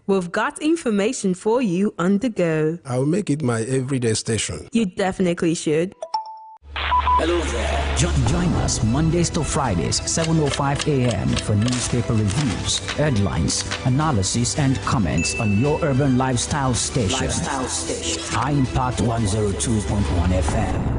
We've got information for you on the go. I'll make it my everyday station. You definitely should. Hello there. Join us Mondays to Fridays, 7:05 a.m. for newspaper reviews, headlines, analysis, and comments on your urban lifestyle station. High Impact 102.1 FM.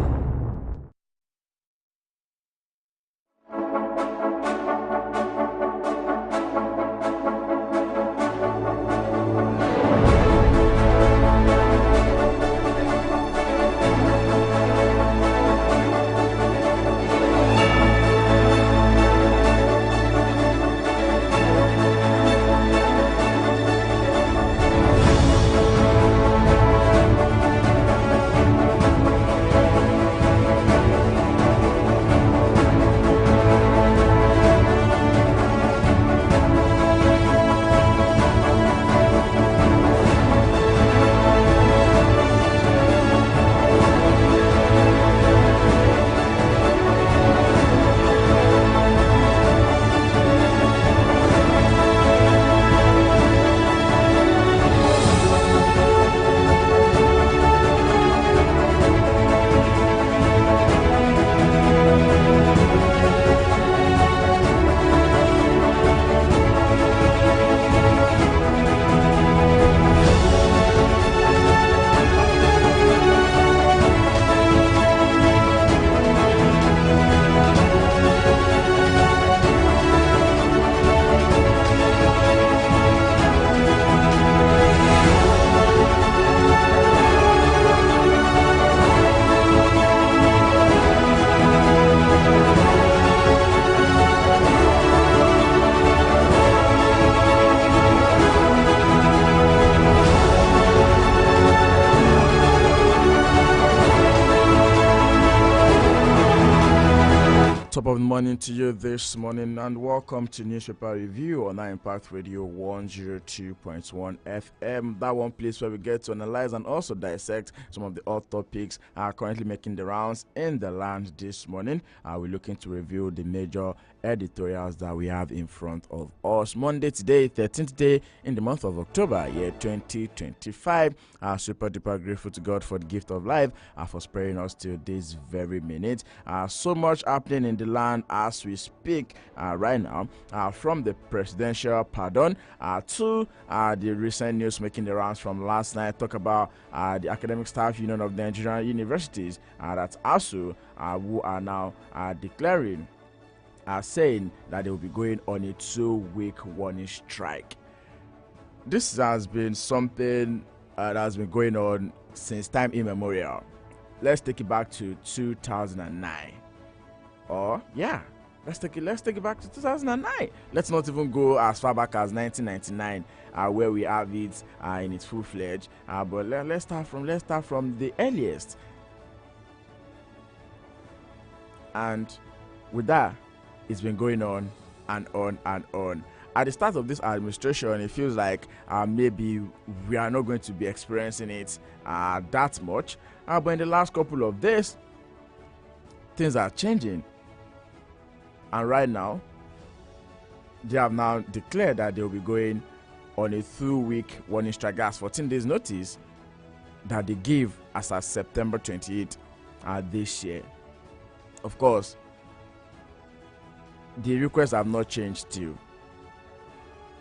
Top of the morning to you this morning, and welcome to Newspaper Review on Impact Radio 102.1 FM. That one place where we get to analyze and also dissect some of the hot topics currently making the rounds in the land this morning. We're looking to review the major editorials that we have in front of us. Monday today, 13th day in the month of October, year 2025. Super duper grateful to God for the gift of life, for sparing us till this very minute. So much happening in the land as we speak right now, from the presidential pardon to the recent news making the rounds from last night. Talk about the Academic Staff Union of Nigerian Universities, that's ASU, who are now declaring, saying that they will be going on a 2-week warning strike. This has been something that has been going on since time immemorial. Let's take it back to 2009. Let's take it back to 2009. Let's not even go as far back as 1999, where we have it in its full-fledged. But let's start from the earliest. And with that, it's been going on and on and on. At the start of this administration, it feels like maybe we are not going to be experiencing it that much. But in the last couple of days, things are changing. And right now, they have now declared that they will be going on a 2-week warning strike. That's 14 days notice that they give as of September 28th this year. Of course, the requests have not changed still.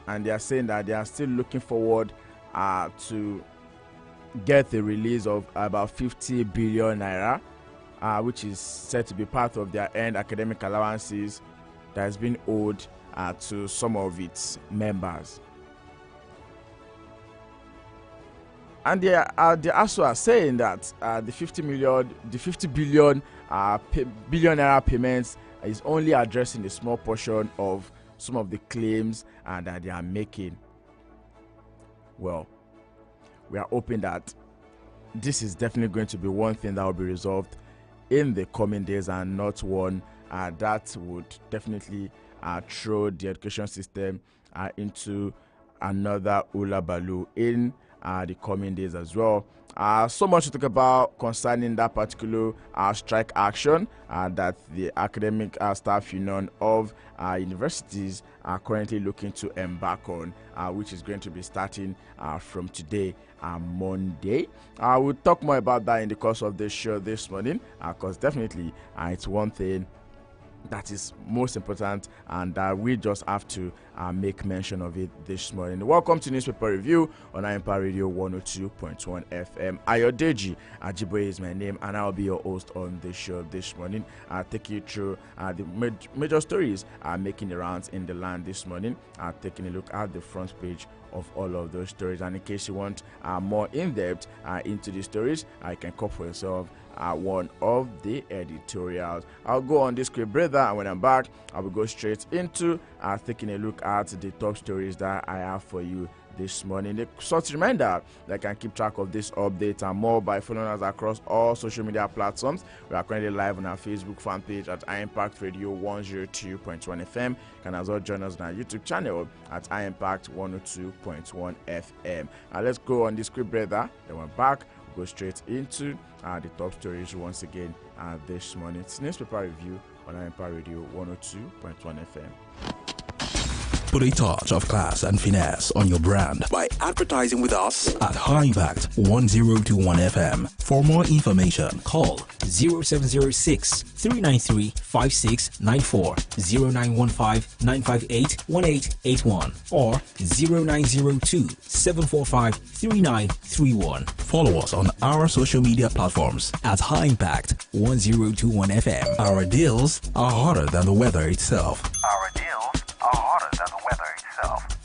And they are saying that they are still looking forward to get the release of about 50 billion naira, which is said to be part of their end academic allowances that has been owed to some of its members. And they also are saying that the 50 billion naira payments is only addressing a small portion of some of the claims that they are making. Well, we are hoping that this is definitely going to be one thing that will be resolved in the coming days, and not one that would definitely throw the education system into another hula baloo in the coming days as well. So much to talk about concerning that particular strike action that the academic staff union of universities are currently looking to embark on, which is going to be starting from today, Monday. We'll talk more about that in the course of this show this morning, because definitely it's one thing that is most important, and we just have to make mention of it this morning. Welcome to Newspaper Review on Empire Radio 102.1 FM. Ayodeji Ajiboye is my name, and I'll be your host on this show this morning. I'll take you through the major stories making the rounds in the land this morning, taking a look at the front page of all of those stories. And in case you want more in-depth into the stories, you can call for yourself one of the editorials. I'll go on this quick breather, and when I'm back, I will go straight into taking a look at the top stories that I have for you this morning. A short reminder that can keep track of this update and more by following us across all social media platforms. We are currently live on our Facebook fan page at iImpact Radio 102.1 FM. You can as well join us on our YouTube channel at iImpact 102.1 FM. Let's go on this quick breather, then we're back. We'll go straight into the top stories once again this morning. It's Newspaper Review on iImpact Radio 102.1 FM. Put a touch of class and finesse on your brand by advertising with us at High Impact 1021 FM. For more information, call 0706 393 5694, 0915 958 1881, or 0902 745 3931. Follow us on our social media platforms at High Impact 1021 FM. Our deals are hotter than the weather itself. Our deals are hotter than the weather itself.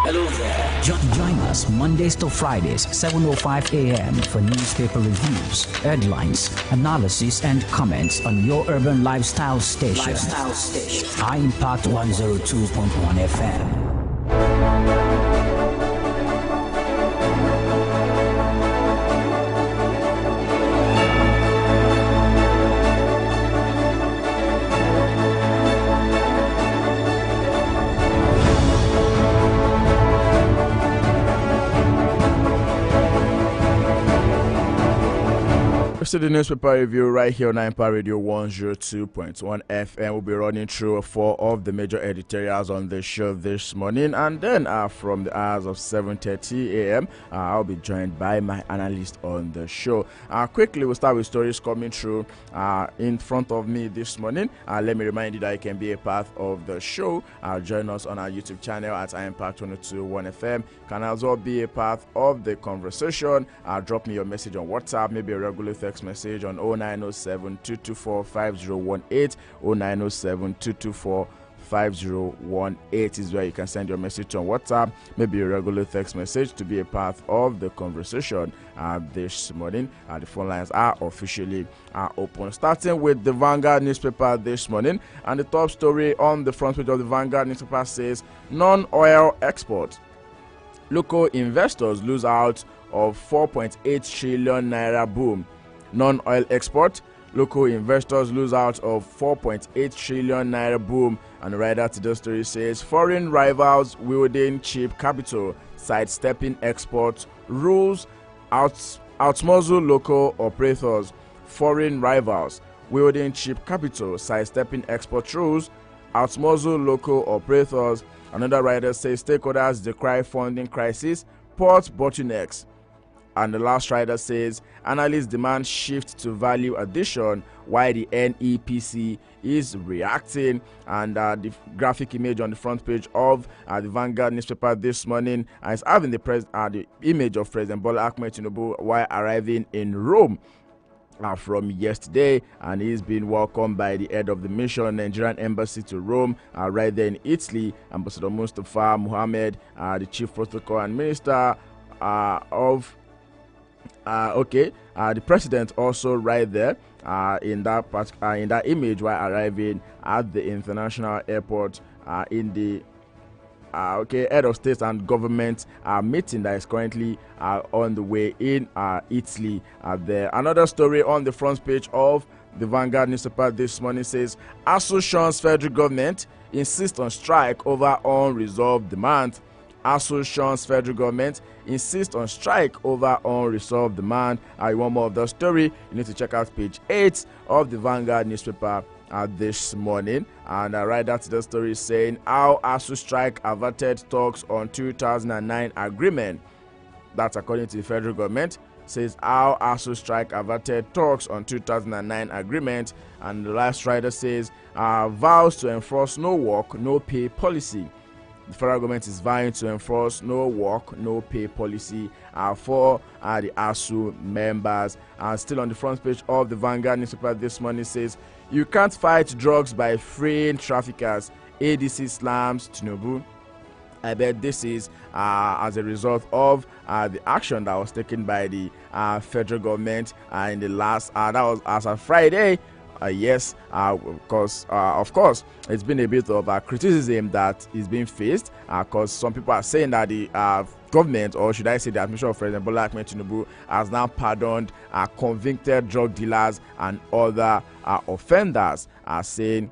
Hello there. Join us Mondays to Fridays, 7:05 a.m. for newspaper reviews, headlines, analysis, and comments on your urban lifestyle station. High Impact 102.1 FM. To the newspaper review right here on Empire Radio 102.1 FM. We'll be running through 4 of the major editorials on the show this morning, and then from the hours of 7:30 a.m. I'll be joined by my analyst on the show. Quickly, we'll start with stories coming through in front of me this morning. Let me remind you that you can be a part of the show. Join us on our YouTube channel at Impact 102.1 FM. You can as well be a part of the conversation. Drop me your message on WhatsApp, maybe a regular text message on 0907 224 5018. 0907 224 5018 is where you can send your message on WhatsApp, maybe a regular text message to be a part of the conversation this morning. The phone lines are officially open. Starting with the Vanguard newspaper this morning, and the top story on the front page of the Vanguard newspaper says non-oil export. Local investors lose out of 4.8 trillion naira boom. Non-oil export, local investors lose out of 4.8 trillion naira boom. And the writer to the story says foreign rivals wielding cheap capital, sidestepping export rules, outmuzzle local operators. Foreign rivals wielding cheap capital, sidestepping export rules, outmuzzle local operators. Another writer says stakeholders decry funding crisis, port bottlenecks. And the last writer says analysts demand shift to value addition while the NEPC is reacting. And the graphic image on the front page of the Vanguard newspaper this morning is having the image of President Bola Ahmed Tinubu while arriving in Rome from yesterday, and he's been welcomed by the head of the mission, Nigerian embassy to Rome, right there in Italy, Ambassador Mustafa Mohammed, the chief protocol and minister of the president also right there in that image while arriving at the international airport in the head of state and government meeting that is currently on the way in Italy. There. Another story on the front page of the Vanguard newspaper this morning says ASUU federal government insists on strike over unresolved demand. Association's federal government insists on strike over unresolved demand. You want more of the story? You need to check out page 8 of the Vanguard newspaper this morning. And right after the story saying how ASU strike averted talks on 2009 agreement. That's according to the federal government. Says how ASU strike averted talks on 2009 agreement. And the last rider says vows to enforce no work, no pay policy. The federal government is vying to enforce no work, no pay policy for the ASU members. Still on the front page of the Vanguard newspaper this morning says, you can't fight drugs by freeing traffickers. ADC slams Tinubu. I bet this is as a result of the action that was taken by the federal government in the last, that was as of Friday. Yes, of course, it's been a bit of criticism that is being faced because some people are saying that the government, or should I say the administration of President Bola Ahmed Tinubu, has now pardoned convicted drug dealers and other offenders, saying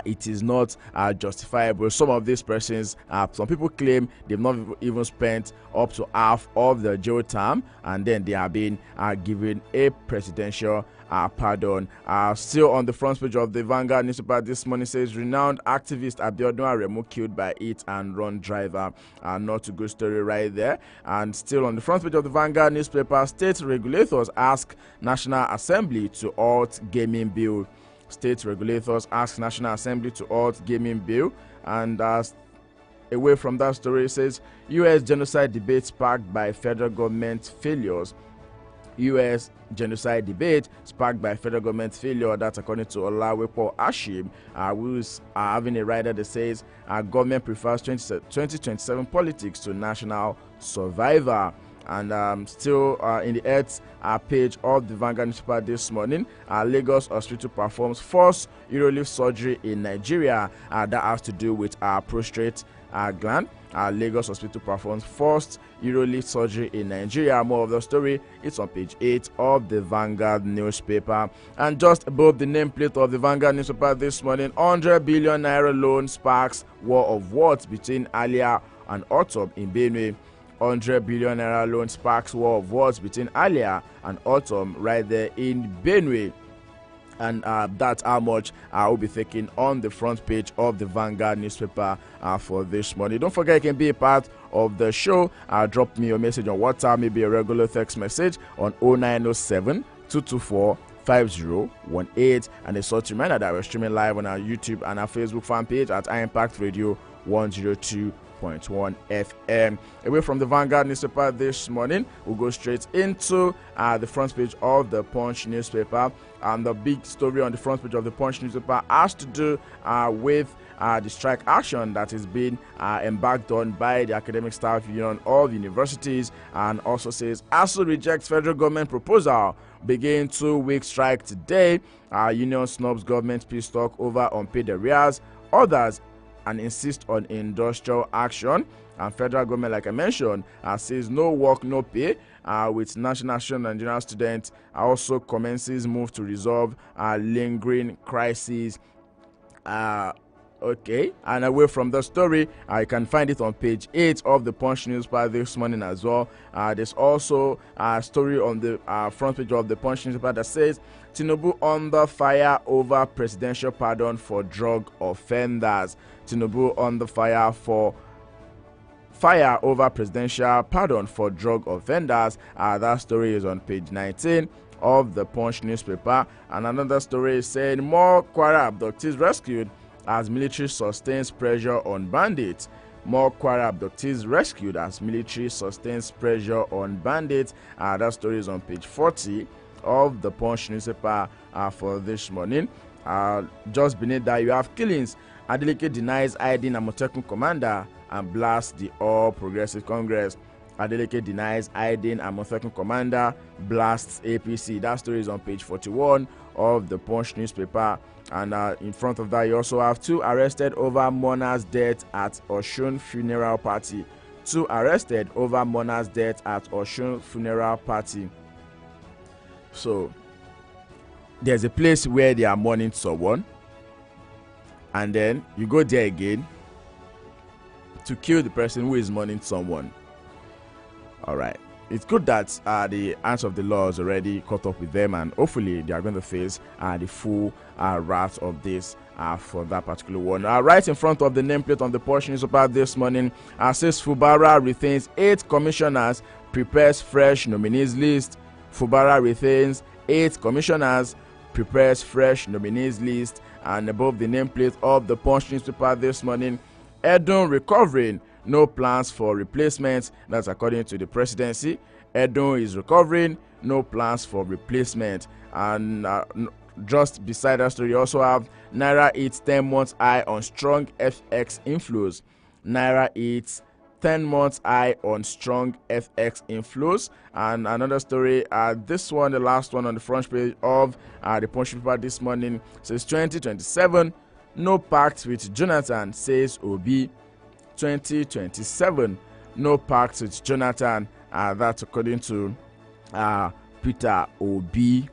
it is not justifiable. Some of these persons, some people claim they've not even spent up to half of the jail term, and then they are being given a presidential pardon. Still on the front page of the Vanguard newspaper this morning says, renowned activist Abiodun Aremu killed by hit and run driver. Not a good story right there. And still on the front page of the Vanguard newspaper, state regulators ask National Assembly to halt gaming bill. State regulators ask National Assembly to halt gaming bill. And away from that story, it says U.S. genocide debate sparked by federal government failures. U.S. genocide debate sparked by federal government failure. That's according to Olawepo Ashim, who's having a rider that says government prefers 2027 politics to national survivor. And still in the eighth page of the Vanguard newspaper this morning, Lagos Hospital performs first urology surgery in Nigeria. That has to do with prostate gland. Lagos Hospital performs first urology surgery in Nigeria. More of the story, it's on page 8 of the Vanguard newspaper. And just above the nameplate of the Vanguard newspaper this morning, 100 billion naira loan sparks war of words between Alia and Autumn in Benue. 100 billion naira loan sparks war of words between Alia and Autumn right there in Benue. And that's how much I will be taking on the front page of the Vanguard newspaper for this morning. Don't forget, you can be a part of the show. Drop me a message on WhatsApp, maybe a regular text message on 0907 224 5018. And a short reminder that we're streaming live on our YouTube and our Facebook fan page at impact radio 102.1 FM. Away from the Vanguard newspaper this morning, we'll go straight into the front page of the Punch newspaper. And the big story on the front page of the Punch newspaper has to do with the strike action that is being embarked on by the Academic Staff Union of universities, and also says ASU rejects federal government proposal, begin 2-week strike today. Union snubs government peace talk over unpaid arrears. Others and insist on industrial action. And federal government, like I mentioned, says no work, no pay. With National Association of Nigerian Students also commences move to resolve lingering crisis. Okay, and away from the story, you can find it on page 8 of the Punch newspaper this morning as well. There's also a story on the front page of the Punch newspaper that says Tinubu under fire over presidential pardon for drug offenders. Tinubu under fire over presidential pardon for drug offenders. That story is on page 19 of the Punch newspaper. And another story is saying more Kwara abductees rescued as military sustains pressure on bandits. More Kwara abductees rescued as military sustains pressure on bandits. That story is on page 40 of the Punch newspaper for this morning. Just beneath that, you have killings. Adeleke denies hiding Amotekun commander and blasts the All Progressive Congress. Adeleke denies hiding Amotekun commander, blasts APC. That story is on page 41 of the Punch newspaper. And in front of that, you also have 2 arrested over mourner's death at Osun funeral party. 2 arrested over mourner's death at Osun funeral party. So there's a place where they are mourning someone, and then you go there again, to kill the person who is mourning someone. All right. It's good that the hands of the law has already caught up with them, and hopefully they are going to face the full wrath of this for that particular one. Right in front of the nameplate on the Punch newspaper this morning, says Fubara retains 8 commissioners, prepares fresh nominees list. Fubara retains 8 commissioners, prepares fresh nominees list. And above the nameplate of the Punch newspaper this morning, Edun recovering, no plans for replacement. That's according to the presidency. Edun is recovering, no plans for replacement. And just beside that story, you also have Naira hits 10 months high on strong FX inflows. Naira hits 10 months high on strong FX inflows. And another story, this one, the last one on the front page of the Punch paper this morning, says 2027, no pact with Jonathan, says Obi. 2027, no pact with Jonathan. That's according to Peter Obi.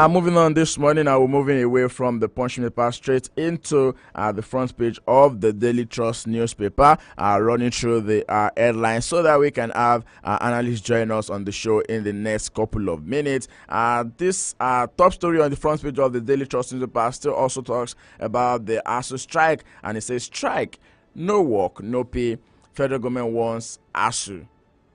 Moving on this morning, we're moving away from the Punch paper straight into the front page of the Daily Trust newspaper, running through the headlines so that we can have analysts join us on the show in the next couple of minutes. This top story on the front page of the Daily Trust newspaper still also talks about the ASU strike, and it says strike, no work, no pay. Federal government wants ASU.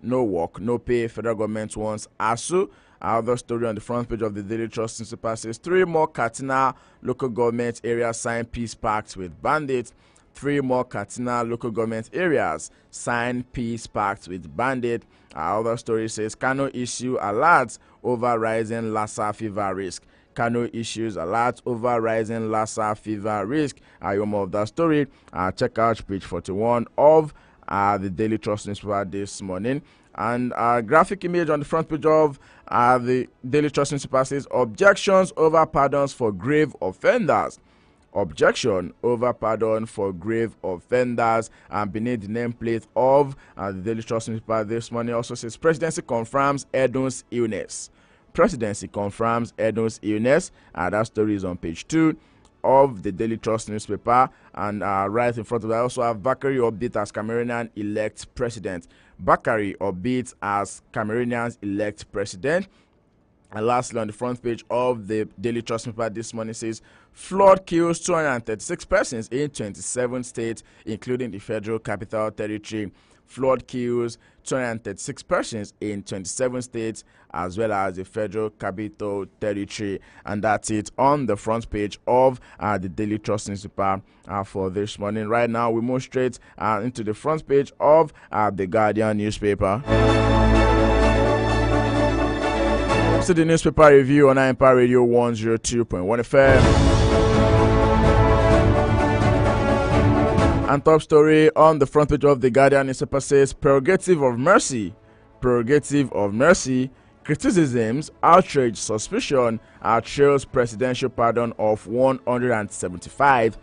No work, no pay. Federal government wants ASU. Other story on the front page of the Daily Trust newspaper says 3 more Katsina local government areas sign peace pacts with bandits. 3 more Katsina local government areas sign peace pacts with bandits. Other story says Kano issue alerts over rising Lassa fever risk. Kano issues alert over rising Lassa fever risk. You more of that story. Check out page 41 of the Daily Trust newspaper this morning. And a graphic image on the front page of the Daily Trust newspaper says objections over pardons for grave offenders. Objection over pardon for grave offenders. And beneath the nameplate of the Daily Trust newspaper this morning also says presidency confirms Edun's illness. Presidency confirms Edun's illness. That story is on page 2 of the Daily Trust newspaper. And right in front of that, I also have Bakari update as Cameroonian elect president. Bakari updates as Cameroonians elect president. And lastly, on the front page of the Daily Trust newspaper this morning says flood kills 236 persons in 27 states, including the Federal Capital Territory. Flood kills 236 persons in 27 states as well as the Federal Capital Territory. And that's it on the front page of the Daily Trust newspaper for this morning. Right now, we move straight into the front page of the Guardian newspaper. To the newspaper review on Empire Radio 102.1 FM. And top story on the front page of the Guardian newspaper says prerogative of mercy. Prerogative of mercy. Criticisms, outrage, suspicion trails presidential pardon of 175.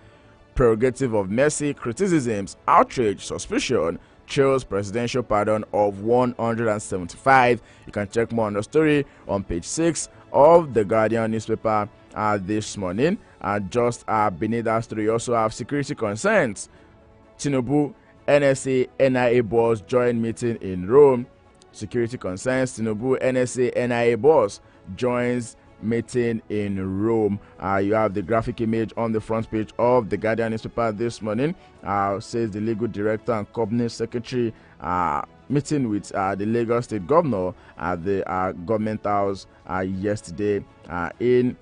Prerogative of mercy. Criticisms, outrage, suspicion trails presidential pardon of 175. You can check more on the story on page 6 of the Guardian newspaper this morning. Just beneath that story, you also have security concerns. Tinubu, NSA, NIA boss join meeting in Rome. Security concerns. Tinubu, NSA, NIA boss joins meeting in Rome. You have the graphic image on the front page of the Guardian newspaper this morning. Says the legal director and cabinet secretary meeting with the Lagos State governor at the government house yesterday in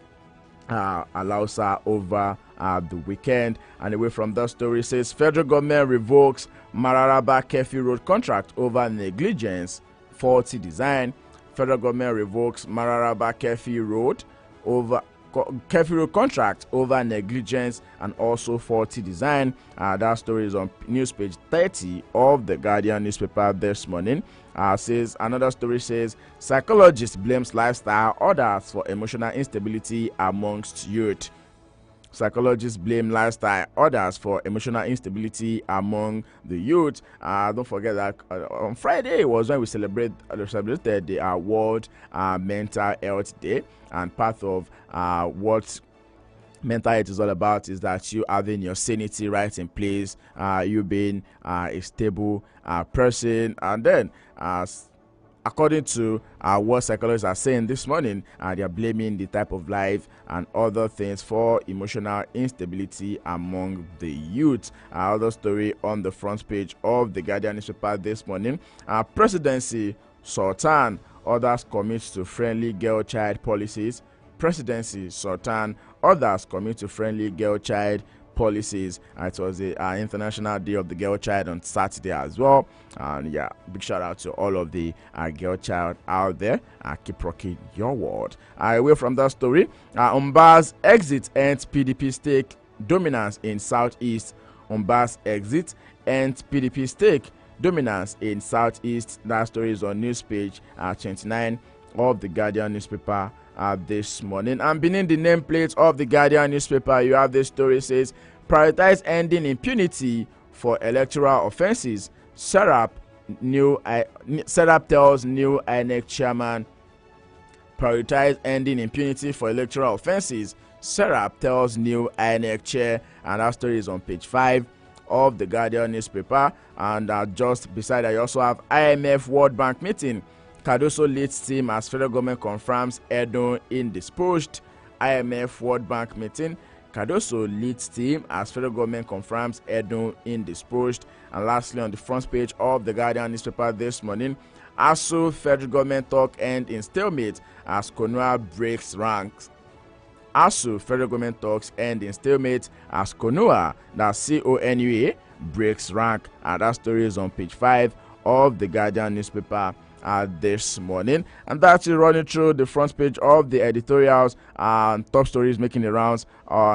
Alausa over the weekend. And away from that story says federal government revokes Mararaba Kefi Road contract over negligence, faulty design. Federal government revokes Mararaba Kefi Road contract over negligence and also faulty design. That story is on news page 30 of the Guardian newspaper this morning. Says another story says psychologist blames lifestyle orders for emotional instability amongst youth. Psychologists blame lifestyle orders for emotional instability among the youth. Don't forget that on Friday was when we celebrated the World Mental Health Day, and part of what mental health is all about is that you having your sanity right in place, you being a stable person, and then according to what psychologists are saying this morning, they are blaming the type of life and other things for emotional instability among the youth. Other story on the front page of the Guardian newspaper this morning: Presidency Sultan orders commit to friendly girl-child policies. Presidency Sultan others commit to friendly girl-child policies. It was the International Day of the Girl Child on Saturday as well. And yeah, big shout out to all of the girl child out there. Keep rocking your world. Away from that story, Umba's exit ends PDP stake dominance in Southeast. Umba's exit ends PDP stake dominance in Southeast. That story is on news page 29 of the Guardian newspaper this morning. And beneath the nameplate of the Guardian newspaper, you have this story says, prioritize ending impunity for electoral offenses. Serap tells new INEC chairman. Prioritize ending impunity for electoral offenses. Serap tells new INEC chair, and that story is on page 5 of the Guardian newspaper. And just beside that, you also have IMF World Bank meeting. Cardoso leads team as federal government confirms Edo indisposed. IMF World Bank meeting. Cardoso leads team as federal government confirms Edo indisposed. And lastly, on the front page of the Guardian newspaper this morning, ASU federal government talk end in stalemate as Konua breaks ranks. ASU federal government talks end in stalemate as Konua, that's CONUA, breaks rank. And that story is on page 5 of the Guardian newspaper this morning. And that's it, running through the front page of the editorials and top stories making the rounds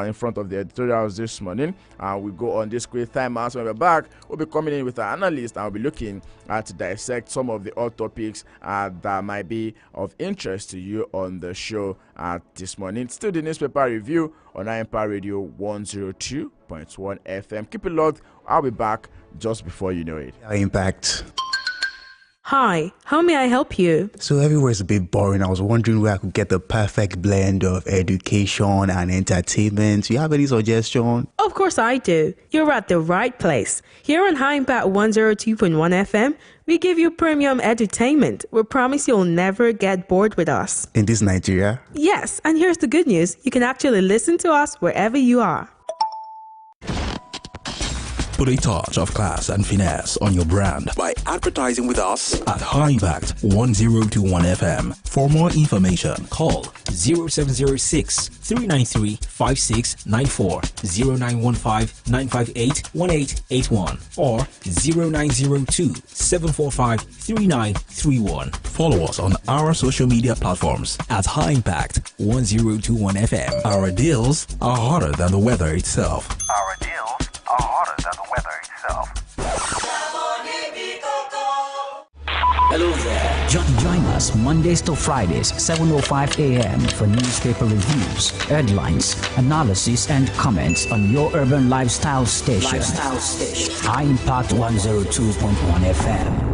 in front of the editorials this morning. We go on this quick time out. When we're back, we'll be coming in with our analyst and we'll be looking to dissect some of the hot topics that might be of interest to you on the show this morning. Still the newspaper review on Empire Radio 102.1 FM. Keep it locked. I'll be back just before you know it. Impact. Hi, how may I help you? So everywhere is a bit boring. I was wondering where I could get the perfect blend of education and entertainment. Do you have any suggestion? Of course I do. You're at the right place. Here on High Impact 102.1 FM, we give you premium edutainment. We promise you'll never get bored with us. In this Nigeria? Yes, and here's the good news. You can actually listen to us wherever you are. Put a touch of class and finesse on your brand by advertising with us at High Impact 1021 FM. For more information, Call 0706 393 5694, 0915 958 1881, or 0902 745 3931. follow us on our social media platforms at High Impact 1021 FM. Our deals are hotter than the weather itself. Our deals are hotter than the weather itself. Hello there. Join us Mondays to Fridays, 7:05 a.m. for newspaper reviews, headlines, analysis, and comments on your urban lifestyle station. High Impact 102.1 FM.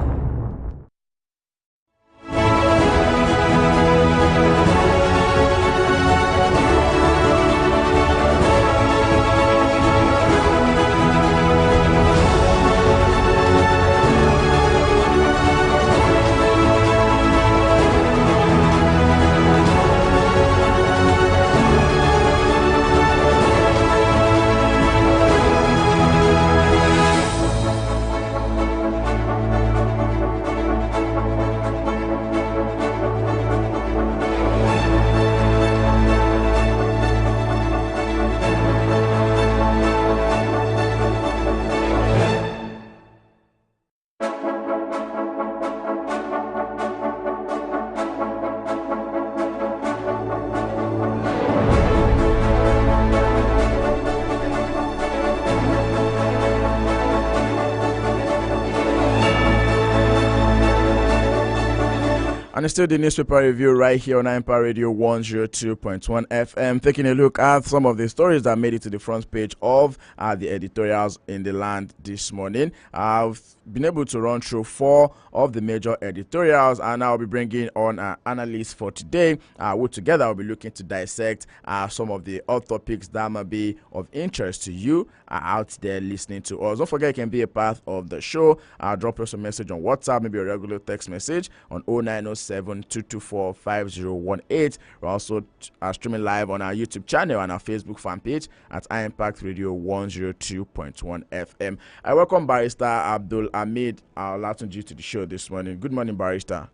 And it's still the newspaper review right here on Empire Radio 102.1 FM. Taking a look at some of the stories that made it to the front page of the editorials in the land this morning. I've been able to run through 4 of the major editorials, and I'll be bringing on our analysts for today. We together will be looking to dissect some of the hot topics that might be of interest to you out there listening to us. Don't forget you can be a part of the show. Drop us a message on WhatsApp, maybe a regular text message on 0907-224-5018. We're also streaming live on our YouTube channel and our Facebook fan page at impact Radio 102.1 FM. I welcome Barrister Abdul Hamid Olatunji to the show this morning. Good morning, Barrister.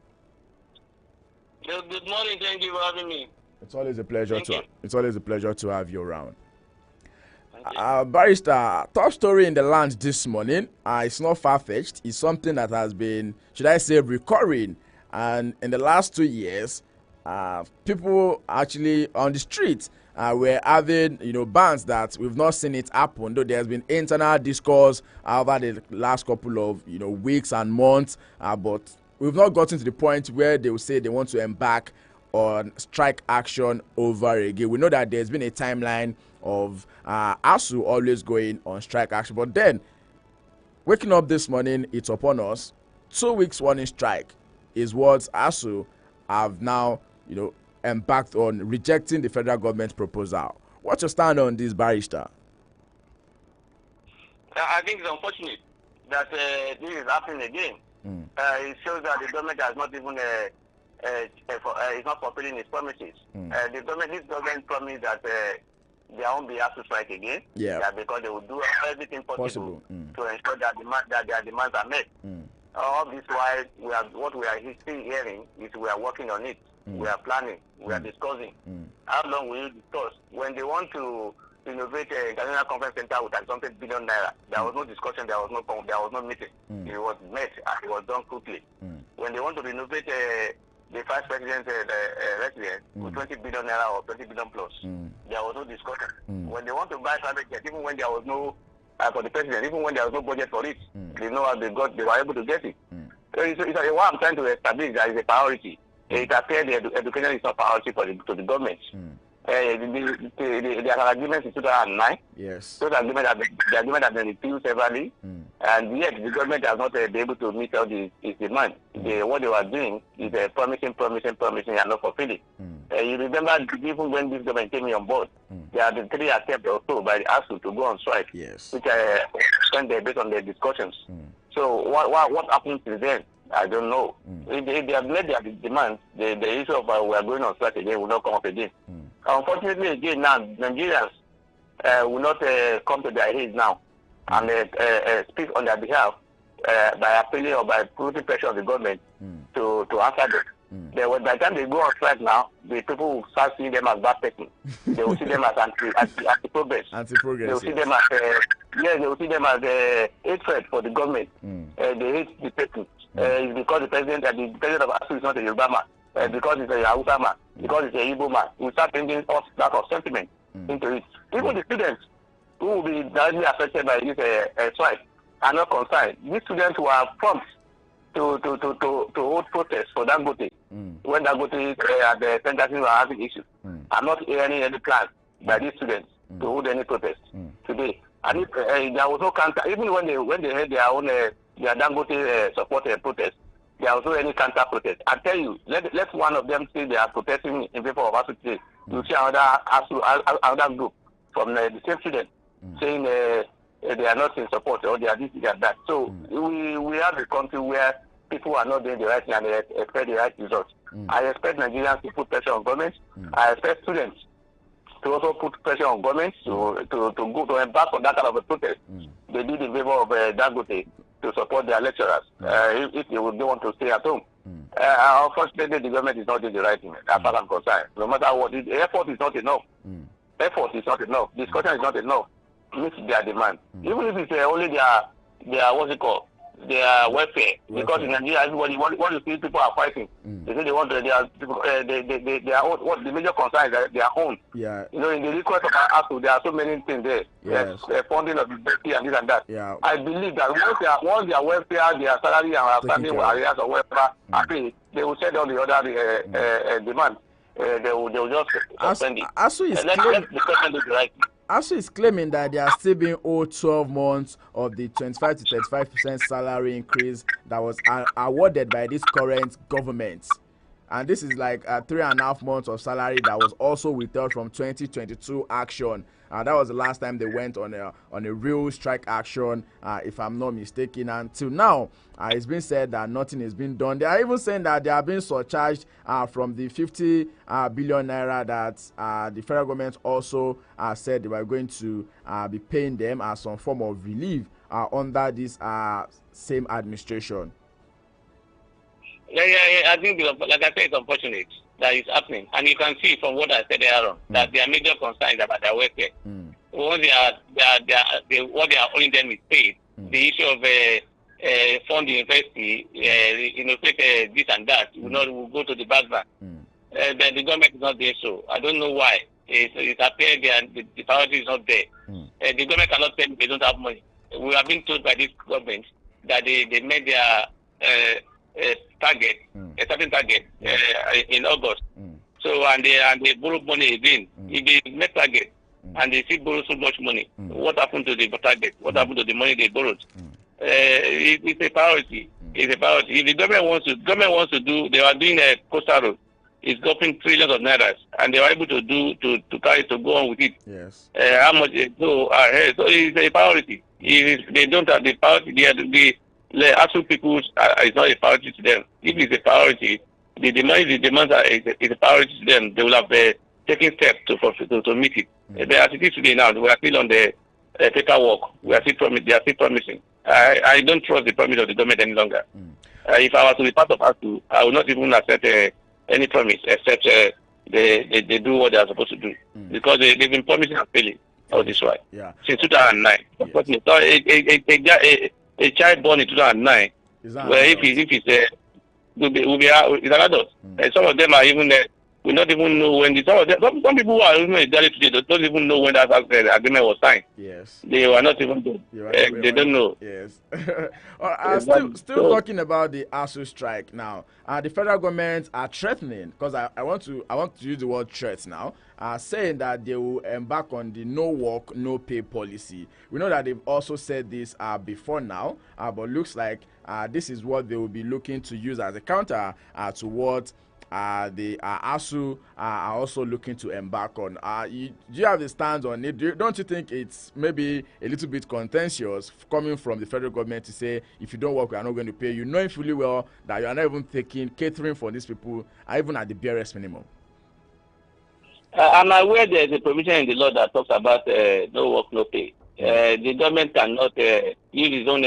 Good morning. Thank you for having me. It's always a pleasure to have you around. Barrister, top story in the land this morning. It's not far-fetched. It's something that has been, should I say, recurring. And in the last 2 years, people actually on the street were having, bans that we've not seen it happen. Though there's been internal discourse over the last couple of, weeks and months, but we've not gotten to the point where they will say they want to embark on strike action over again. We know that there's been a timeline of ASUU always going on strike action, but then waking up this morning, it's upon us. 2 weeks warning strike is what ASUU have now, embarked on, rejecting the federal government proposal. What's your stand on this, Barrister? I think it's unfortunate that this is happening again. It shows that the government has not even is not fulfilling its promises. This government promised that they won't be asked to strike again. That because they will do everything possible to ensure that their demands are met. All this while what we are still hearing is we are working on it. We are planning. We are discussing. How long will you discuss? When they want to innovate a International Conference Center with something billion naira, there was no discussion. There was no meeting. It was met and it was done quickly. When they want to renovate the vice president's residence with 20 billion naira or 20 billion plus, there was no discussion. When they want to buy private jet, even when there was no for the president, even when there was no budget for it, they know how they were able to get it. So what I'm trying to establish that is a priority. It appears the education is not priority to the government. There are agreements in 2009. Yes. Those agreements have been refused severally, and yet the government has not been able to meet all its demand. What they were doing is promising, and not fulfilling. You remember, even when this government came on board, there are the 3 attempts or so by the ASUU to go on strike, which I spent based on their discussions. So what happened to them? I don't know. If they have made their demands, the issue of we are going on strike again will not come up again. Unfortunately, again now, Nigerians will not come to their aid now and speak on their behalf by appealing or by putting pressure on the government to answer them. By the time they go on strike now, the people will start seeing them as bad people. They will see them as anti-progress. Anti-progress. They will see them as they will see them as hatred for the government. They hate the people. It's because the president of ASUU is not a Yoruba man. Because it's a Hausa man. Because it's a Igbo man. We start bringing all that of sentiment into it. Even the students who will be directly affected by this strike are not concerned. These students who are prompt to hold protests for Dangote when Dangote at the centers were having issues. I'm not hearing any plans by these students to hold any protest today. And if there was no counter, even when they had their own their Dangote supported protest, there was no any counter protest. I tell you, let one of them say they are protesting in favor of ASUU today. You see another group from the same students saying they are not in support or they are this, they are that. So we have a country where people are not doing the right thing and they expect the right results. I expect Nigerians to put pressure on government. I expect students to also put pressure on government to go to embark on that kind of a protest. They did in favor of Dangote to support their lecturers if they want to stay at home. Unfortunately, the government is not doing the right thing as far as I'm concerned. No matter what, the effort is not enough. Effort is not enough. Discussion is not enough. Meet their demand. Even if it's only their what's it called? their welfare. Because in Nigeria, everybody, what you see people are fighting. They say they want their own, what the major concern is their own. Yeah. You know, in the request of ASU, there are so many things there. Yes. Funding of the BP and this and that. Yeah. I believe that once their welfare, their salary and outstanding areas of welfare are paid, they will set all the other demands. They will just suspend it. ASU is let the government do the right thing. ASU is claiming that they are still being owed 12 months of the 25 to 35% salary increase that was awarded by this current government. And this is like 3.5 months of salary that was also withheld from 2022 action. That was the last time they went on a real strike action, if I'm not mistaken. Until now, it's been said that nothing is being done. They are even saying that they are being surcharged from the 50 billion naira that the federal government also said they were going to be paying them as some form of relief under this same administration. Yeah. I think, like I said, it's unfortunate that it's happening, and you can see from what I said earlier on that their major concern is about their welfare. Once what they are owing them is paid, the issue of fund the university, this and that, will go to the background. But the government is not there, so I don't know why. It appears the priority is not there. The government cannot tell me they don't have money. We have been told by this government that they made their target, a certain target in August. So and they borrow money again. If they make target and they still borrow so much money, what happened to the target? What happened to the money they borrowed? It's a priority. It's a priority. If the government wants to do, they are doing a coastal road. It's dropping trillions of naira, and they are able to go on with it. Yes. How much? So it's a priority. If they don't have the priority, the actual people it's not a priority to them. If it's a priority, the demands is a priority to them. They will have taken steps to meet it. But as it is today now, we are still on the paperwork. They are still promising. I don't trust the promise of the government any longer. If I was to be part of ASU, I would not even accept any promise except they do what they are supposed to do, because they've been promising and failing all this while. Yeah. Since 2009. Yes. A child born in 2009, well, if it's will be an adult. And some of them are even we not even know when some people who are even in Delhi today don't even know when that agreement was signed. Yes. They were not even there. They don't know. Yes. Still talking about the ASU strike now. The federal government are threatening, because I want to use the word threat now, saying that they will embark on the no work, no pay policy. We know that they've also said this before now, but looks like this is what they will be looking to use as a counter to what the ASU are also looking to embark on. Do you have the stance on it? Don't you think it's maybe a little bit contentious coming from the federal government to say, if you don't work, we are not going to pay you, knowing fully well that you are not even catering for these people, even at the barest minimum? I'm aware there's a provision in the law that talks about no work, no pay. The government cannot use its own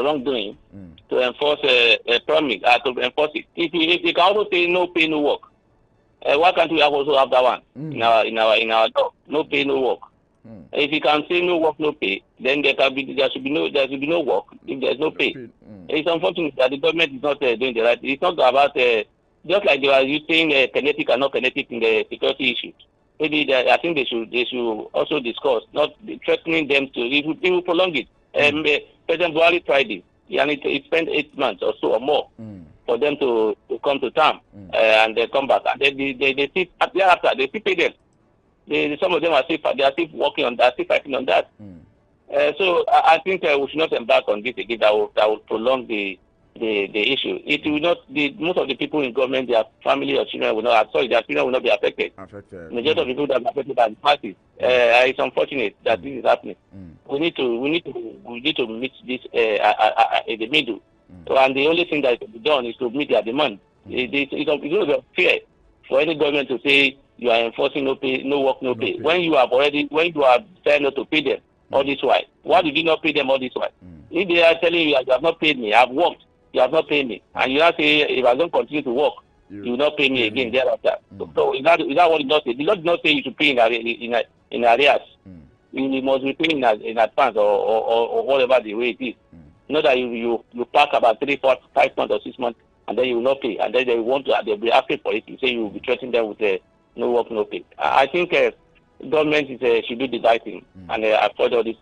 wrongdoing to enforce a promise, to enforce it. If you can also say no pay, no work, why can't we also have that one in our law? No pay, no work. If you can say no work, no pay, then there should be no work if there's no pay. It's unfortunate that the government is not doing the right. It's not about just like they were using kinetic and not kinetic in the security issues. Maybe I think they should also discuss, not threatening them to. It will prolong it. President Buhari tried it, and it spent 8 months or so or more for them to come to term and they come back. And they still thereafter they still pay them. Some of them are still working on that, still fighting on that. So I think we should not embark on this again. That will prolong the issue. It will not. Most of the people in government, their family or children will not. Sorry, their children will not be affected. Majority of the people that are affected by the parties. It's unfortunate that this is happening. We need to meet this in the middle. So, and the only thing that can be done is to meet their demand. It's going to be fair for any government to say you are enforcing no pay, no work, no pay. When you have decided not to pay them all this while, why did you not pay them all this while? If they are telling you have not paid me, I've worked. You have not paid me, and you now say if I don't continue to work, you will not pay me again thereafter. So is that what it does say? The law does not say you should pay in arrears. You must be paying in advance or whatever the way it is. Not that you pack about 3, 4, 5 months or 6 months, and then you will not pay, and then they'll be asking for it. You say you will be threatening them with no work, no pay. I think government should do the right thing and avoid all this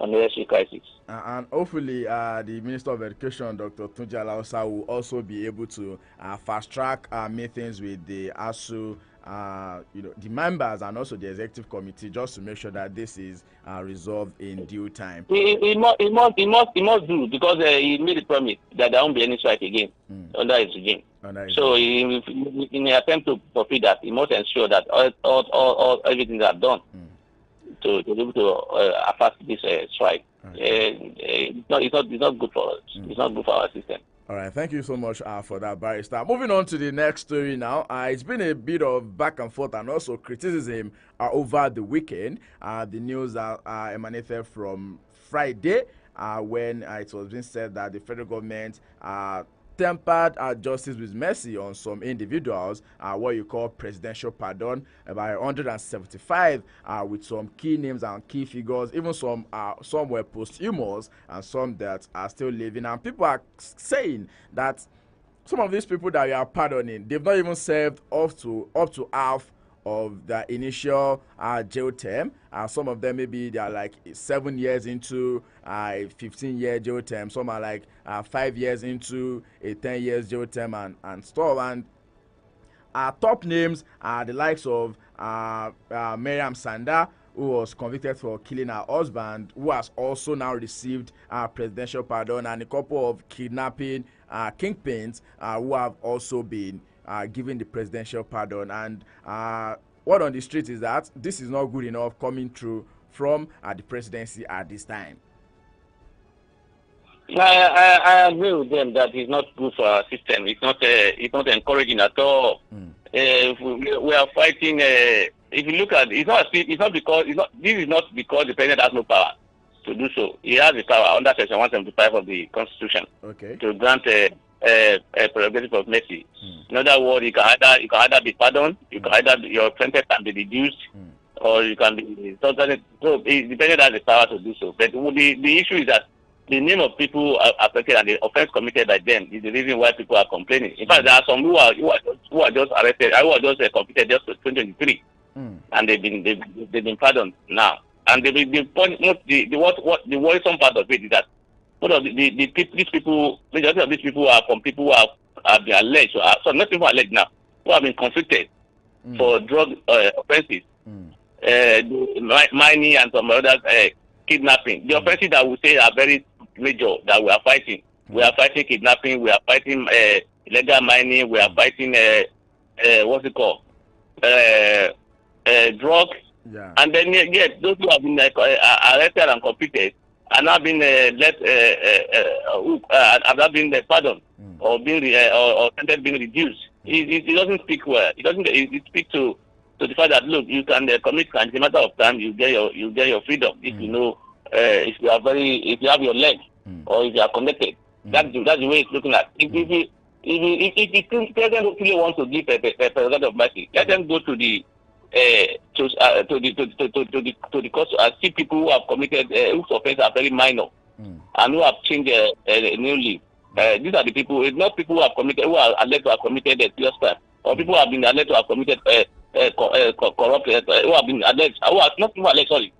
unnecessary crisis. And hopefully, the Minister of Education, Dr. Tunji Alausa, will also be able to fast track meetings with the ASU, the members and also the executive committee, just to make sure that this is resolved in due time. He must do, because he made a promise that there won't be any strike again under his regime. So in an attempt to fulfill that, he must ensure that all everything is done to be able to affect this strike. It's not good for us. It's not good for our system. All right, thank you so much for that, Barrister. Moving on to the next story now. It's been a bit of back and forth and also criticism over the weekend. The news emanated from Friday when it was being said that the federal government tempered justice with mercy on some individuals, what you call presidential pardon, by 175 with some key names and key figures. Even some were posthumous and some that are still living. And people are saying that some of these people that you are pardoning, they've not even served up to half of the initial jail term. Some of them maybe they are like 7 years into a 15-year jail term. Some are like 5 years into a 10 years jail term and stuff. And top names are the likes of Miriam Sanda, who was convicted for killing her husband, who has also now received presidential pardon, and a couple of kidnapping kingpins who have also been given the presidential pardon. And word on the street is that this is not good enough coming through from the presidency at this time. I agree with them that it's not good for our system. It's not encouraging at all. We are fighting. If you look at it, this is not because the president has no power to do so. He has the power under Section 175 of the Constitution to grant a prerogative of mercy. In other words, you can either be pardoned, your sentence can be reduced, or you can be totally. So it depends on the power to do so. But the issue is that the name of people affected and the offense committed by them is the reason why people are complaining. In fact, there are some who are just arrested, who are just convicted just for 2023, and they've been pardoned now. And the worrisome part of it is that majority of these people are from people who have been alleged, so not people alleged now, who have been convicted for drug offenses, mining and some other kidnapping. The offenses that we say are very major that we are fighting. We are fighting kidnapping, we are fighting illegal mining, we are fighting drug. Yeah. And then those who have been arrested and convicted are now being have not been pardoned or sentence being reduced. It doesn't speak well. It speaks to the fact that look, you can commit crime. It's a matter of time. You get your freedom if you know if you have your leg or if you are connected. That's the way it's looking at. If the president really wants to give a prerogative of mercy, let them go to the court and see people who have committed whose offenses are very minor and who have changed a new leaf. These are the people. It's not people who have committed, who are alleged to have committed a serious crime, or people who have been alleged to have committed corrupt, who have been alleged, who are not people alleged, sorry,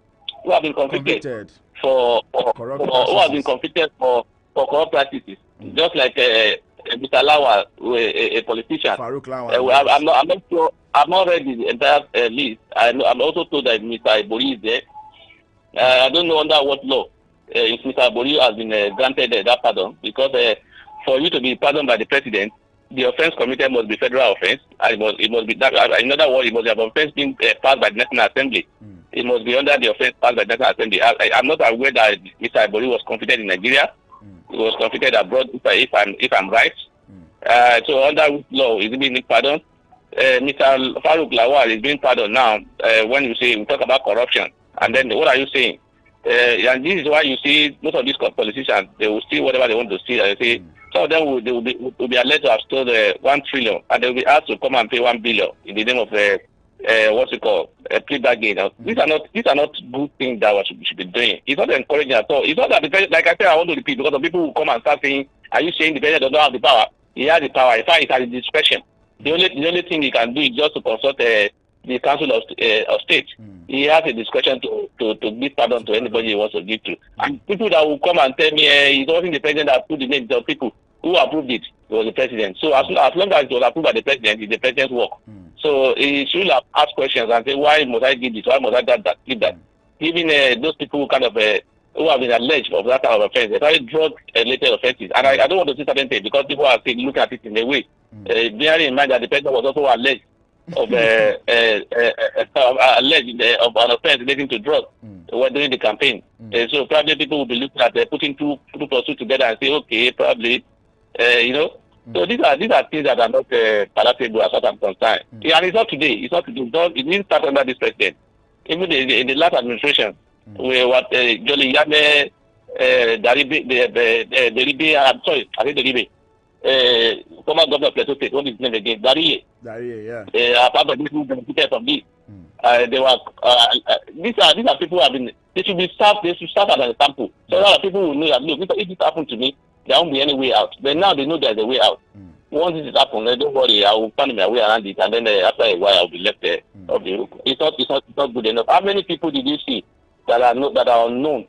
who have been convicted for who have been convicted for corrupt practices, just like Mr. Lawal, a politician. Farouk Lawal. I'm not sure. I've not read the entire list. I'm also told that Mr. Ibori is there. I don't know under what law if Mr. Ibori has been granted that pardon, because for you to be pardoned by the president, the offense committed must be federal offense. And it must be that. In other words, it must have offense being passed by the National Assembly. It must be under the offense passed by the National Assembly. I'm not aware that Mr. Ibori was convicted in Nigeria. He was convicted abroad, if I'm right. So under which law is he being pardoned? Mr. Farouk Lawal is being pardoned now. When you say we talk about corruption, and then what are you saying? And this is why you see most of these politicians, they will steal whatever they want to steal. And say some of them will be alleged to have stolen 1 trillion, and they will be asked to come and pay 1 billion in the name of what's it called, plea bargain. These are not good things that we should be doing. It's not encouraging at all. It's not that like I said, I want to repeat because some people will come and start saying, "Are you saying the president does not have the power?" He has the power. In fact, it's at his discretion. The only thing he can do is just to consult the Council of State. He has a discretion to give pardon to anybody he wants to give to. And people that will come and tell me it's only the president that put the names of people who approved it was the president. So as long as it was approved by the president, it's the president's work. So he should have asked questions and say, why must I give this? Why must I give that? Even those people who kind of who have been alleged of that kind of offense, especially drug-related offenses. And I don't want to say certain things because people are saying, look at it in a way. Bearing in mind that the president was also alleged of of an offense relating to drugs during the campaign. So probably people will be looking at putting two plus two together and say, okay, probably, So these are things that are not palatable as far as I'm concerned. And it's not today. It didn't start under this president. Even in the last administration, where what Jolly Yame Daribe, I'm sorry, I think Daribe. Former governor of Plateau State, what is his name again? Darie, yeah. Part of this who benefited from this. They were these are people who have been. They should start as an example. So that people will know that look, if this happened to me, there won't be any way out. But now they know there's a way out. Once this happens, don't worry, I will find my way around it, and then after a while, I'll be left there of the hook. It's not good enough. How many people did you see that are unknown?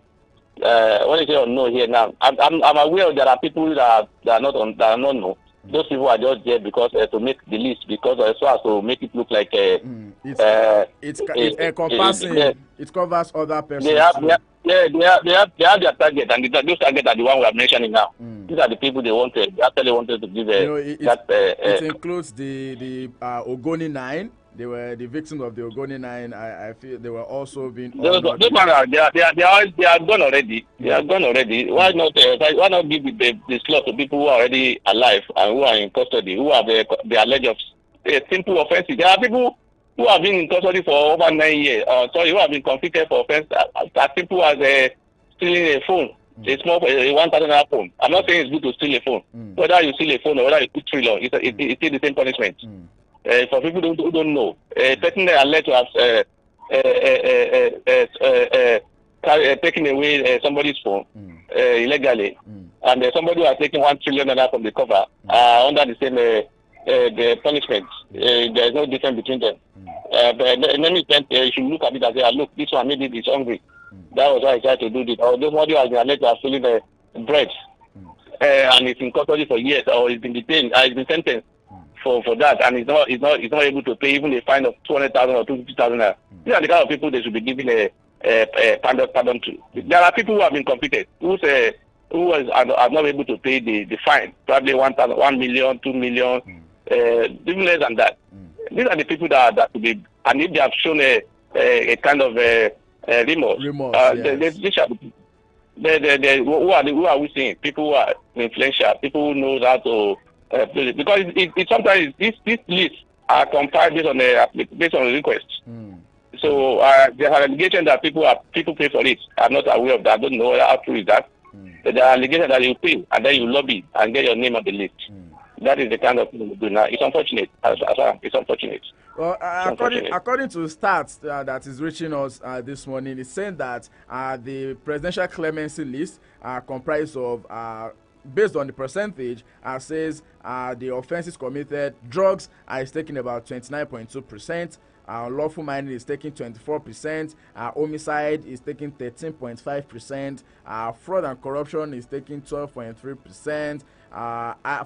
When I say unknown here now, I'm aware there are people that are not known. Those people are just there because to make the list, because so as to make it look like it's encompassing. It covers other persons. They have their target, and those targets are the one we are mentioning now. These are the people they actually wanted to give. It includes the Ogoni 9. They were the victims of the Ogoni 9. I feel they were also being. They are gone already. They are gone already. Why not give the slot to people who are already alive and who are in custody, who have the alleged of simple offenses? There are people who have been in custody for over 9 years. Who have been convicted for offense as simple as stealing a phone. A small 1,000 phone. I'm not saying it's good to steal a phone. Whether you steal a phone or whether you put trillion, it's still the same punishment. For people who don't know, a person alleged to have taken away somebody's phone illegally, and somebody who has taken 1 trillion from the cover under the same the punishment. There is no difference between them. But in any event, you should look at it and say, look, this one maybe is hungry. That was why I tried to do this. Or somebody who has been alleged to have stolen bread, and it's in custody for years, or it's been detained, it's been sentenced for that, and it's not able to pay even a fine of 200,000 or 250,000. These are the kind of people they should be giving a pardon to. There are people who have been convicted who are not able to pay the fine, probably 1 million, 2 million, even less than that. These are the people that should be, and if they have shown a kind of remorse, who are we seeing? People who are influential, people who know how to because it sometimes these lists are compiled based on a request. So there are allegations that people pay for it. I'm not aware of that. I don't know how true is that. But there are allegations that you pay and then you lobby and get your name on the list. That is the kind of thing we do now. It's unfortunate. It's unfortunate. Well, according to stats that is reaching us this morning, it's saying that the presidential clemency list comprised of, based on the percentage, says the offenses committed, drugs is taking about 29.2%. Lawful mining is taking 24%. Homicide is taking 13.5%. Fraud and corruption is taking 12.3%.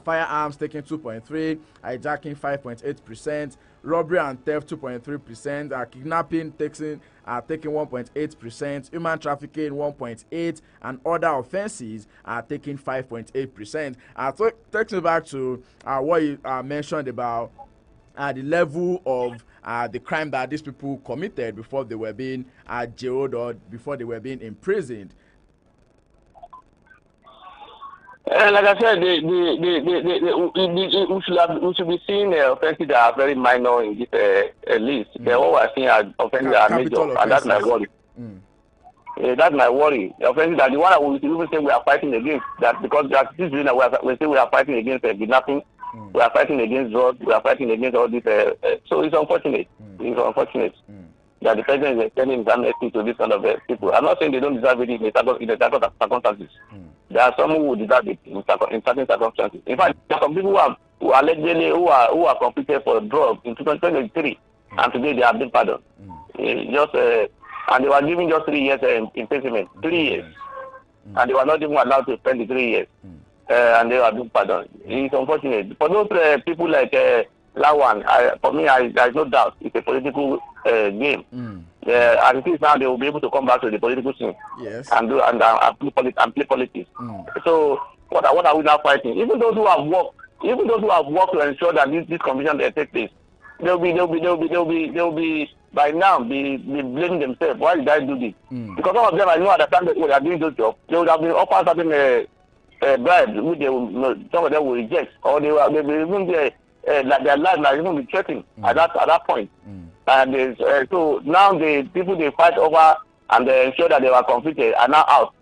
Firearms taking 2.3%. Hijacking 5.8%. Robbery and theft 2.3%. Kidnapping taking 1.8%. Human trafficking 1.8%. And other offenses are taking 5.8%. So takes me back to what you mentioned about the level of the crime that these people committed before they were being jailed or before they were being imprisoned. Like I said, we should be seeing offenses that are very minor in this list. What we're seeing are offenses that are major, and that's my worry. That's my worry. The offenses that the one that we even say we are fighting against, that because this is we say we are fighting against kidnapping, We are fighting against drugs. We are fighting against all this. So it's unfortunate. It's unfortunate that the president is extending his amnesty to this kind of people. I'm not saying they don't deserve it in the circumstances. There are some who deserve it in certain circumstances. In fact, there are some people who allegedly who are convicted for drugs in 2023, and today they have been pardoned. And they were given just 3 years imprisonment, 3 years, and they were not even allowed to spend the 3 years, and they were being pardoned. It's unfortunate for those people like Lawan. For me, there's no doubt it's a political game. As it is now, they will be able to come back to the political scene and play politics. So what are we now fighting? Even those who have worked to ensure that this convention take place, they'll be by now be blaming themselves. Why did I do this? Because some of them I know understand that they are doing those jobs. They would have been offered certain bribes which some of them will reject, or they will even be like their life might even be threatened at that point. And so now the people they fight over and they ensure that they were convicted are now out.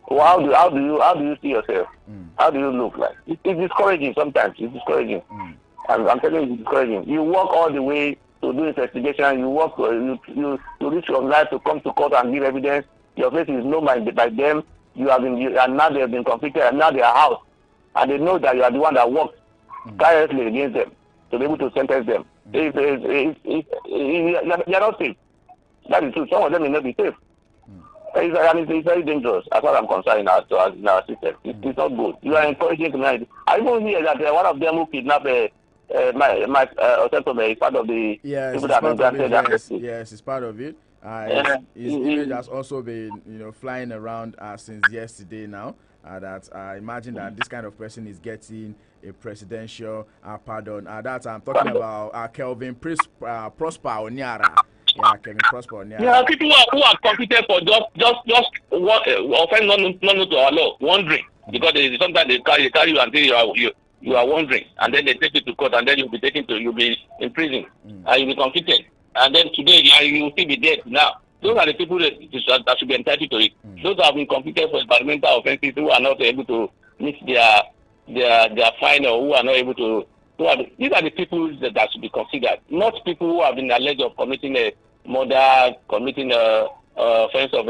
Well, how do you see yourself? How do you look like? It's discouraging sometimes. It's discouraging. I'm telling you, it's discouraging. You work all the way to do investigation. You work, you risk your life to come to court and give evidence. Your face is known by them. And now they have been convicted, and now they are out, and they know that you are the one that worked tirelessly against them to be able to sentence them. You're not safe. That is true. Some of them may not be safe. It's very dangerous as far as I'm concerned in our system. It's not good. You are encouraging criminality. I even hear that one of them who kidnapped Mike Osentome is part of the people that have been granted amnesty. Yes, it's part of it. His image has also been, flying around since yesterday now. That I imagine that this kind of person is getting a presidential pardon. That I'm talking about Kelvin Prosper Onyara. Yeah, Kevin Prosper Onyara. Yeah, people who are convicted for just offense not to our law, wandering, because sometimes they carry you until you are wandering, and then they take you to court, and then you'll be in prison, and you'll be convicted, and then today you will still be dead now. Those are the people that should be entitled to it. Those who have been convicted for environmental offenses who are not able to meet their fine, or who are not able to. These are the people that should be considered, not people who have been alleged of committing a murder, committing offense of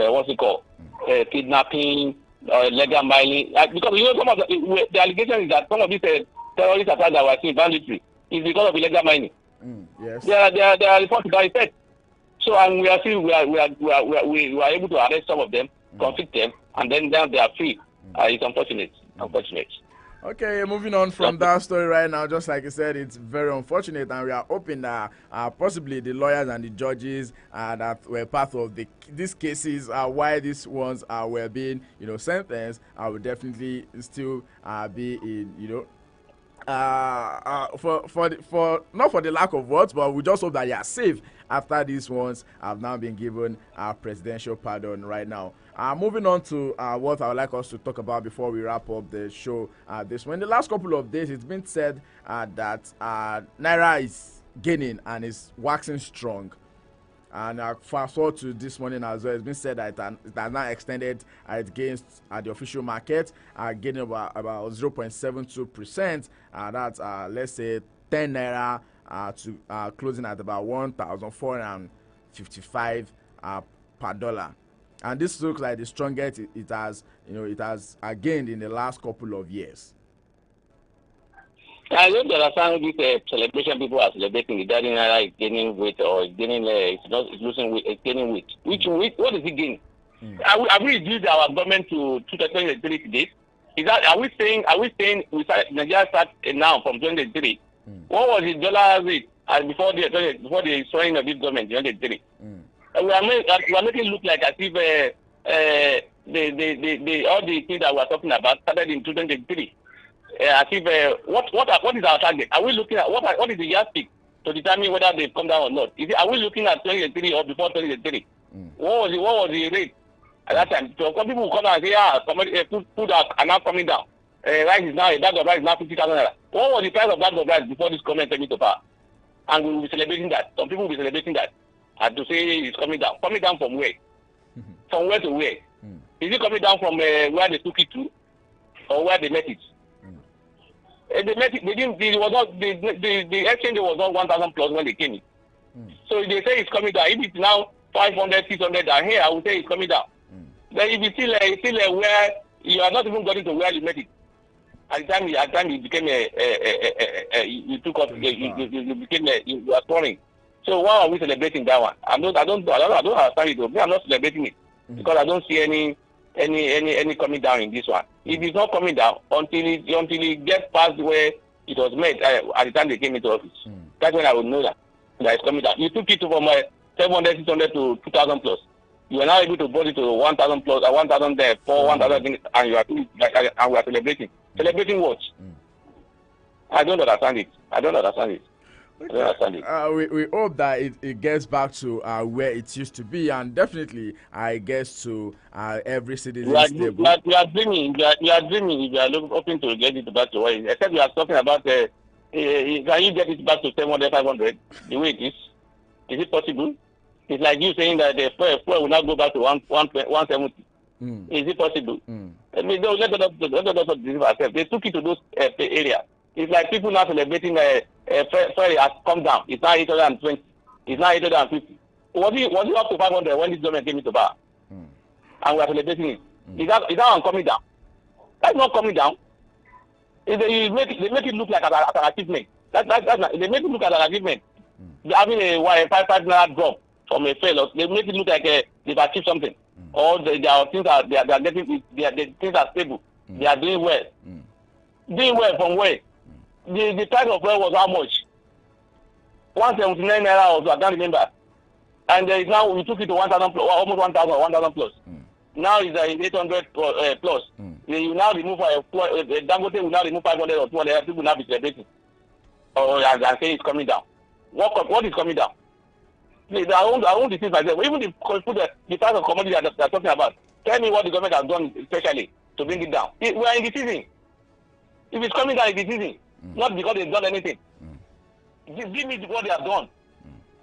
kidnapping, illegal mining. Because some of the allegation is that some of these terrorist attacks that were seen banditry is because of illegal mining. Yes. They are reports to that effect. So, and we are able to arrest some of them, convict them, and then now they are free. It's unfortunate. Okay, moving on from that story right now, just like you said, it's very unfortunate, and we are hoping that possibly the lawyers and the judges that were part of these cases, why these ones were being sentenced, will definitely still be in for not for the lack of words, but we just hope that you are safe after these ones have now been given a presidential pardon right now. Moving on to what I would like us to talk about before we wrap up the show. In the last couple of days, it's been said that Naira is gaining and is waxing strong. And fast forward to this morning as well, it's been said that it has now extended its gains at the official market, gaining about 0.72%. That's, let's say, 10 Naira to closing at about 1,455 per dollar. And this looks like the strongest it has gained in the last couple of years. I don't understand this celebration people are celebrating regarding Naira is gaining weight or gaining it's losing weight, it's gaining weight. Which weight? What is it gaining? Have we reduced our government to 2023 today? Are we saying Nigeria start now from 2023? What was the dollar rate before the sowing of this government in 2023? We are making it look like as if all the things that we are talking about started in 2023. As if what is our target? Are we looking at what is the yardstick to determine whether they've come down or not? Are we looking at 2023 or before 2023? What was the rate at that time? So some people will come out and say, food are now coming down. Rice is now, a bag of rice is now 50,000 naira. What was the price of bag of rice before this government came into power? And we will be celebrating that. Some people will be celebrating that. And to say it's coming down. Coming down from where? From where to where? Is it coming down from where they took it to? Or where they met it? They met it, they didn't. It was not the exchange was not 1,000 plus when they came in. So they say it's coming down. If it's now 500, 600 down here, I would say it's coming down. Then if it's still where you are not even getting to where you met it. At the time you became you took up, you became you are scoring. So why are we celebrating that one? I don't understand it. I'm not celebrating it because I don't see any coming down in this one. It is not coming down until it gets past where it was made at the time they came into office. That's when I would know that it's coming down. You took it from 700, 600 to 2,000 plus. You are now able to bring it to 1,000 plus, 1,000 there, 1,000 things, and we are celebrating. Celebrating what? I don't understand it. Okay. We hope that it gets back to where it used to be, and definitely I guess to every citizen stable. You are dreaming. You are dreaming. If you are hoping to get it back to where it is. Except you are talking about can you get it back to 700, 500 the way it is? Is it possible? It's like you saying that the fuel will not go back to 170. Is it possible? I mean, let us deceive ourselves. They took it to those areas. It's like people now celebrating ferry has come down. It's now 820. It's now 850. Was it up to 500 when this government came into power? And we are celebrating it. Is that coming down? That's not coming down. They make it look like an achievement. That's not, they make it look like an achievement. Having a 5 naira drop from a failure, they make it look like they've achieved something. Or things are stable. They are doing well. Doing well from where? The price of oil was how much? 179 naira also, I can't remember. And now we took it to 1,000 plus, almost 1,000 plus. Now it's 800 plus. You now remove Dangote will now remove 500 or 200. People will now be celebrating. And say it's coming down. What is coming down? I won't deceive myself. Even the price of commodity that they're talking about. Tell me what the government has done especially to bring it down. We are in the season. If it's coming down, it's the season. Not because they've done anything. Give me what they have done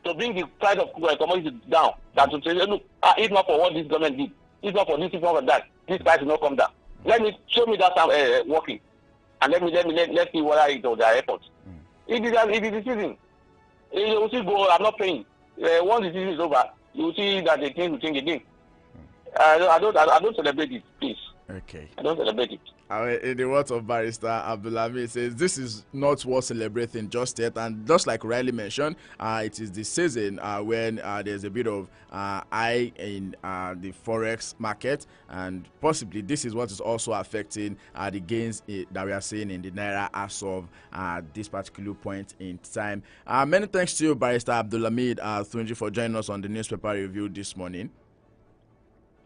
to bring the price of commodities down. That to say, look, if not for what this government did, if not for this, if not for that, this price will not come down. Show me that working, and let's see whether it's on their efforts. It is the season. You will still go. I'm not paying. Once the season is over, you will see that the things will change again. I don't celebrate it, please. Okay. I don't celebrate it. In the words of Barrister Abdulhamid, says this is not worth celebrating just yet, and just like Riley mentioned, it is the season when there's a bit of high in the forex market, and possibly this is what is also affecting the gains that we are seeing in the naira as of this particular point in time. Many thanks to you, Barrister Abdulhamid Thunji, for joining us on the newspaper review this morning.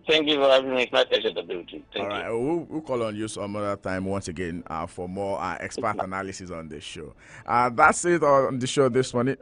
Thank you for having me. It's my pleasure to be with you. All right, we'll call on you some other time once again for more expert analysis on this show. That's it on the show this morning.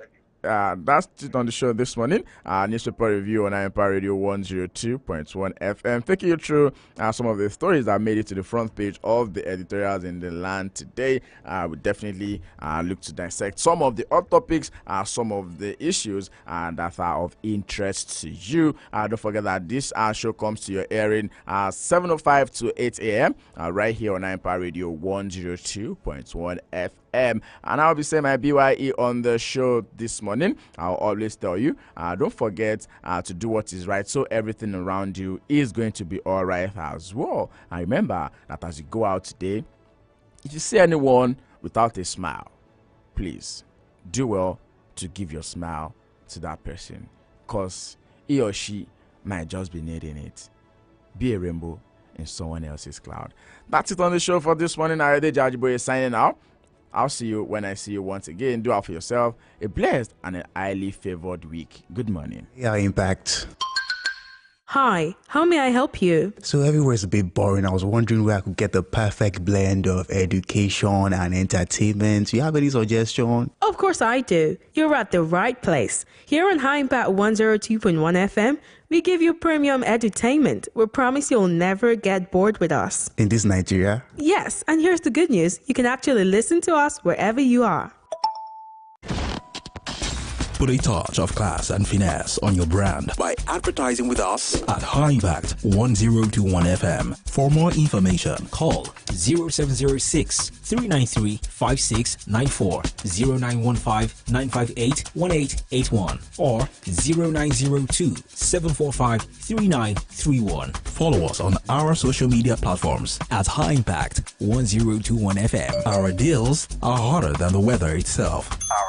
Newspaper review on Empire Radio 102.1 FM. Taking you through some of the stories that made it to the front page of the editorials in the land today. We definitely look to dissect some of the hot topics, some of the issues that are of interest to you. Don't forget that this show comes to your airing 7:05 to 8 a.m. Right here on Empire Radio 102.1 FM. And I'll be saying my BYE on the show this morning. I'll always tell you, don't forget to do what is right, so everything around you is going to be all right as well. And remember that as you go out today, if you see anyone without a smile, please do well to give your smile to that person, because he or she might just be needing it. Be a rainbow in someone else's cloud. That's it on the show for this morning. Ayode Jajiboye signing out. I'll see you when I see you once again. Do out for yourself a blessed and a highly favored week. Good morning. Yeah, Impact. Hi, how may I help you? So everywhere is a bit boring. I was wondering where I could get the perfect blend of education and entertainment. Do you have any suggestion? Of course I do. You're at the right place. Here on High Impact 102.1 FM, we give you premium edutainment. We promise you'll never get bored with us. In this Nigeria? Yes, and here's the good news. You can actually listen to us wherever you are. Put a touch of class and finesse on your brand by advertising with us at High Impact 1021 FM. For more information, call 0706 393 5694, 0915 958 1881, or 0902 745 3931. Follow us on our social media platforms at High Impact 1021 FM. Our deals are hotter than the weather itself.